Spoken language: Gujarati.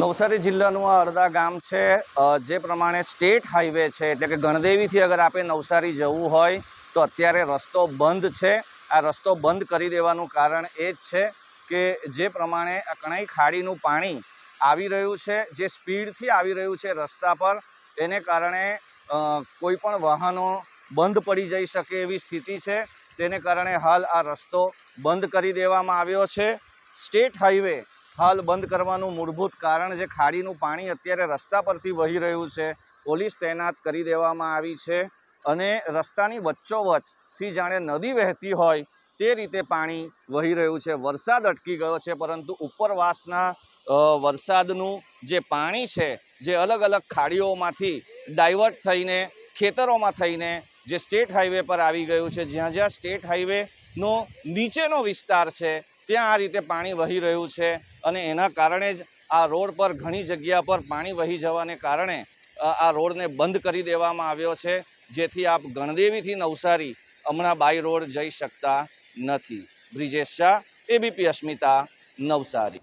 નવસારી જિલ્લાનું આ અડધા ગામ છે। જે પ્રમાણે સ્ટેટ હાઈવે છે એટલે કે ગણદેવીથી અગર આપણે નવસારી જવું હોય તો અત્યારે રસ્તો બંધ છે। આ રસ્તો બંધ કરી દેવાનું કારણ એ જ છે કે જે પ્રમાણે કણાઈ ખાડીનું પાણી આવી રહ્યું છે, જે સ્પીડથી આવી રહ્યું છે રસ્તા પર, એને કારણે કોઈ પણ વાહનો બંધ પડી જઈ શકે એવી સ્થિતિ છે। તેને કારણે હાલ આ રસ્તો બંધ કરી દેવામાં આવ્યો છે। સ્ટેટ હાઈવે હાલ બંધ કરવાનું મૂળભૂત કારણ જે ખાડીનું પાણી અત્યારે રસ્તા પરથી વહી રહ્યું છે, પોલીસ તૈનાત કરી દેવામાં આવી છે અને રસ્તાની વચ્ચોવચ્ચથી જાણે નદી વહેતી હોય તે રીતે પાણી વહી રહ્યું છે। વરસાદ અટકી ગયો છે પરંતુ ઉપરવાસના વરસાદનું જે પાણી છે જે અલગ અલગ ખાડીઓમાંથી ડાયવર્ટ થઈને ખેતરોમાં થઈને જે સ્ટેટ હાઈવે પર આવી ગયું છે। જ્યાં જ્યાં સ્ટેટ હાઈવેનો નીચેનો વિસ્તાર છે ત્યાં આ રીતે પાણી વહી રહ્યું છે અને એના કારણે જ આ રોડ પર ઘણી જગ્યા પર પાણી વહી જવાને કારણે આ રોડને બંધ કરી દેવામાં આવ્યો છે, જેથી આપ ગણદેવીથી નવસારી હમણાં બાય રોડ જઈ શકતા નથી। બ્રિજેશ શાહ, એબીપી અસ્મિતા, નવસારી।